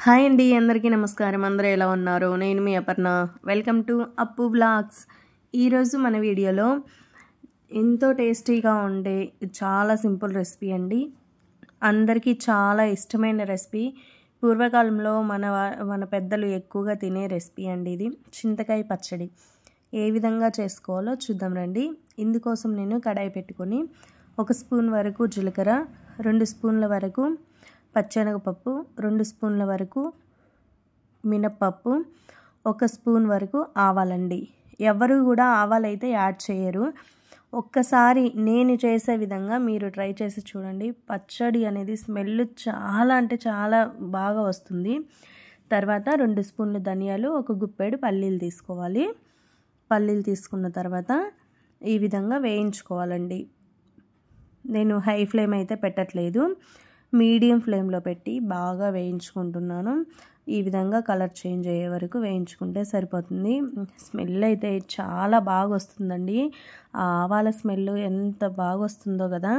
Hi అండి, అందరికీ నమస్కారం. అందరూ ఎలా ఉన్నారు? నేను మీ అపర్ణ. వెల్కమ్ టు అప్పు వ్లాగ్స్. ఈరోజు మన వీడియోలో ఎంతో టేస్టీగా ఉండే చాలా సింపుల్ రెసిపీ అండి. అందరికీ చాలా ఇష్టమైన రెసిపీ. పూర్వకాలంలో మన పెద్దలు ఎక్కువగా తినే రెసిపీ అండి ఇది. చింతకాయ పచ్చడి ఏ విధంగా చేసుకోవాలో చూద్దాం రండి. ఇందుకోసం నేను కడాయి పెట్టుకొని 1 స్పూన్ వరకు జీలకర్ర, 2 స్పూన్ల వరకు పచ్చెనగపప్పు, 2 స్పూన్ల వరకు మినప్పప్పు, 1 స్పూన్ వరకు ఆవాలండి. ఎవరు కూడా ఆవాలైతే యాడ్ చేయరు. ఒక్కసారి నేను చేసే విధంగా మీరు ట్రై చేసి చూడండి. పచ్చడి అనేది స్మెల్ చాలా అంటే చాలా బాగా వస్తుంది. తర్వాత 2 స్పూన్లు ధనియాలు, 1 గుప్పెడు పల్లీలు తీసుకోవాలి. పల్లీలు తీసుకున్న తర్వాత ఈ విధంగా వేయించుకోవాలండి. నేను హై ఫ్లేమ్ అయితే పెట్టట్లేదు, మీడియం ఫ్లేమ్లో పెట్టి బాగా వేయించుకుంటున్నాను. ఈ విధంగా కలర్ చేంజ్ అయ్యే వరకు వేయించుకుంటే సరిపోతుంది. స్మెల్ అయితే చాలా బాగా వస్తుందండి. ఆ ఆవాల స్మెల్ ఎంత బాగా వస్తుందో కదా,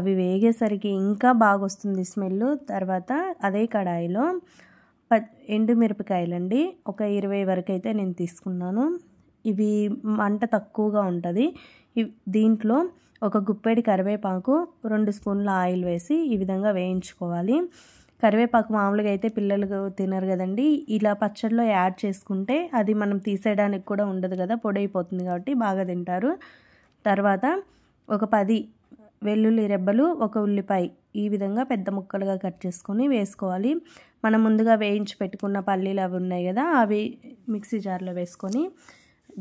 అవి వేగేసరికి ఇంకా బాగా వస్తుంది స్మెల్. తర్వాత అదే కడాయిలో ఎండుమిరపకాయలండి, ఒక 20 వరకు అయితే నేను తీసుకున్నాను. ఇవి మంట తక్కువగా ఉంటుంది. దీంట్లో 1 గుప్పెడి కరివేపాకు, 2 స్పూన్ల ఆయిల్ వేసి ఈ విధంగా వేయించుకోవాలి. కరివేపాకు మామూలుగా అయితే పిల్లలు తినరు కదండి. ఇలా పచ్చడిలో యాడ్ చేసుకుంటే అది మనం తీసేయడానికి కూడా ఉండదు కదా, పొడైపోతుంది కాబట్టి బాగా తింటారు. తర్వాత ఒక 10 వెల్లుల్లి రెబ్బలు, 1 ఉల్లిపాయ ఈ విధంగా పెద్ద ముక్కలుగా కట్ చేసుకొని వేసుకోవాలి. మనం ముందుగా వేయించి పెట్టుకున్న పల్లీలు అవి ఉన్నాయి కదా, అవి మిక్సీ జార్లో వేసుకొని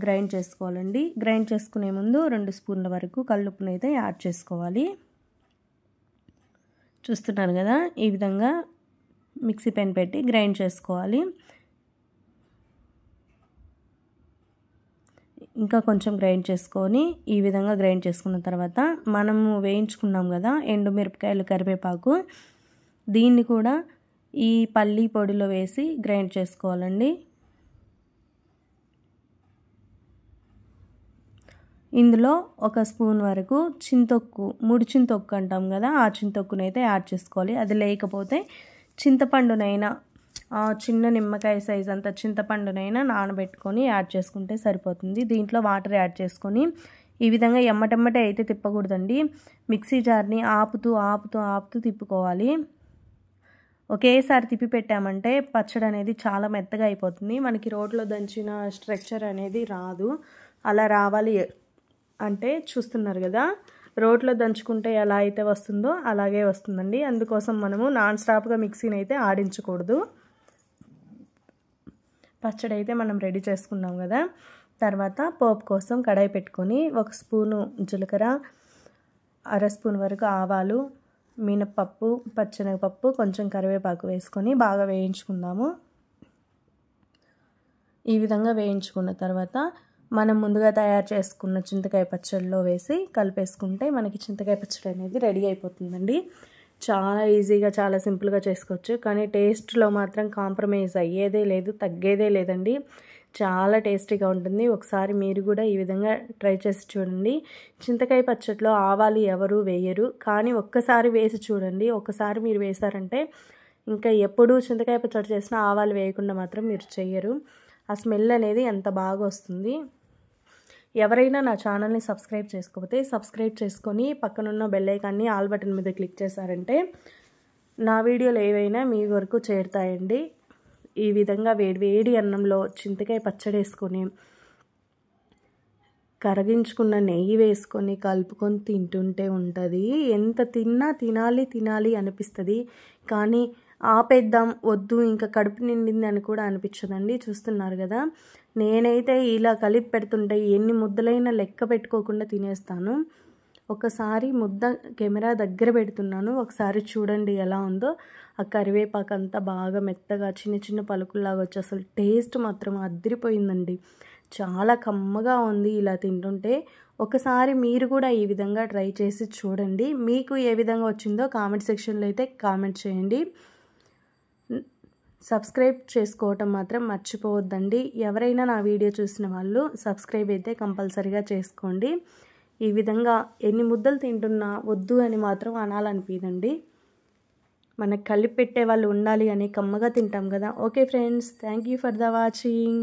గ్రైండ్ చేసుకోవాలండి. గ్రైండ్ చేసుకునే ముందు 2 స్పూన్ల వరకు కల్లుప్పును అయితే యాడ్ చేసుకోవాలి. చూస్తున్నారు కదా, ఈ విధంగా మిక్సీ పెన్ పెట్టి గ్రైండ్ చేసుకోవాలి. ఇంకా కొంచెం గ్రైండ్ చేసుకొని ఈ విధంగా గ్రైండ్ చేసుకున్న తర్వాత మనము వేయించుకున్నాం కదా ఎండుమిరపకాయలు, కరివేపాకు, దీన్ని కూడా ఈ పల్లి పొడిలో వేసి గ్రైండ్ చేసుకోవాలండి. ఇందులో 1 స్పూన్ వరకు చింతొక్కు, ముడి చింతొక్కు అంటాం కదా, ఆ చింతొక్కునైతే యాడ్ చేసుకోవాలి. అది లేకపోతే చింతపండునైనా, చిన్న నిమ్మకాయ సైజ్ అంత చింతపండునైనా నానబెట్టుకొని యాడ్ చేసుకుంటే సరిపోతుంది. దీంట్లో వాటర్ యాడ్ చేసుకొని ఈ విధంగా ఎమ్మటెమ్మటే అయితే తిప్పకూడదండి. మిక్సీ జార్ని ఆపుతూ ఆపుతూ ఆపుతూ తిప్పుకోవాలి. ఒకేసారి తిప్పి పెట్టామంటే పచ్చడి అనేది చాలా మెత్తగా అయిపోతుంది. మనకి రోట్లో దంచిన స్ట్రక్చర్ అనేది రాదు. అలా రావాలి అంటే చూస్తున్నారు కదా, రోట్లో దంచుకుంటే ఎలా అయితే వస్తుందో అలాగే వస్తుందండి. అందుకోసం మనము నాన్ స్టాప్గా మిక్సీని అయితే ఆడించకూడదు. పచ్చడి అయితే మనం రెడీ చేసుకున్నాం కదా. తర్వాత పోపు కోసం కడాయి పెట్టుకొని 1 స్పూను జీలకర్ర, 1/2 స్పూన్ వరకు ఆవాలు, మినప్పప్పు, పచ్చెనగపప్పు, కొంచెం కరివేపాకు వేసుకొని బాగా వేయించుకుందాము. ఈ విధంగా వేయించుకున్న తర్వాత మనం ముందుగా తయారు చేసుకున్న చింతకాయ పచ్చడిలో వేసి కలిపేసుకుంటే మనకి చింతకాయ పచ్చడి అనేది రెడీ అయిపోతుందండి. చాలా ఈజీగా, చాలా సింపుల్గా చేసుకోవచ్చు. కానీ టేస్ట్లో మాత్రం కాంప్రమైజ్ అయ్యేదే లేదు, తగ్గేదే లేదండి. చాలా టేస్టీగా ఉంటుంది. ఒకసారి మీరు కూడా ఈ విధంగా ట్రై చేసి చూడండి. చింతకాయ పచ్చడిలో ఆవాలు ఎవరు వేయరు, కానీ ఒక్కసారి వేసి చూడండి. ఒక్కసారి మీరు వేసారంటే ఇంకా ఎప్పుడు చింతకాయ పచ్చడి చేసినా ఆవాలు వేయకుండా మాత్రం మీరు చెయ్యరు. ఆ స్మెల్ అనేది ఎంత బాగా వస్తుంది. ఎవరైనా నా ఛానల్ని సబ్స్క్రైబ్ చేసుకోకపోతే సబ్స్క్రైబ్ చేసుకొని పక్కనున్న బెల్ ఐకాన్ని ఆల్ బటన్ మీద క్లిక్ చేశారంటే నా వీడియోలు ఏవైనా మీ వరకు చేరుతాయండి. ఈ విధంగా వేడి అన్నంలో చింతకాయ పచ్చడి వేసుకొని, కరిగించుకున్న నెయ్యి వేసుకొని కలుపుకొని తింటుంటే ఉంటుంది. ఎంత తిన్నా తినాలి అనిపిస్తుంది. కానీ ఆపేద్దాం, వద్దు ఇంకా కడుపు నిండింది అని కూడా అనిపించదండి. చూస్తున్నారు కదా, నేనైతే ఇలా కలిపి పెడుతుంటే ఎన్ని ముద్దలైనా లెక్క పెట్టుకోకుండా తినేస్తాను. ఒకసారి ముద్ద కెమెరా దగ్గర పెడుతున్నాను, ఒకసారి చూడండి ఎలా ఉందో. ఆ కరివేపాకు అంతా బాగా మెత్తగా చిన్న చిన్న పలుకుల్లాగా వచ్చి అసలు టేస్ట్ మాత్రం అదిరిపోయిందండి. చాలా కమ్మగా ఉంది ఇలా తింటుంటే. ఒకసారి మీరు కూడా ఈ విధంగా ట్రై చేసి చూడండి. మీకు ఏ విధంగా వచ్చిందో కామెంట్ సెక్షన్లో అయితే కామెంట్ చేయండి. సబ్స్క్రైబ్ చేసుకోవటం మాత్రం మర్చిపోవద్దండి. ఎవరైనా నా వీడియో చూసిన వాళ్ళు సబ్స్క్రైబ్ అయితే కంపల్సరీగా చేసుకోండి. ఈ విధంగా ఎన్ని ముద్దలు తింటున్నా వద్దు అని మాత్రం అనాలనిపించదండి. మనకు కలిపి పెట్టే వాళ్ళు ఉండాలి అని కమ్మగా తింటాం కదా. Okay friends, thank you for the watching.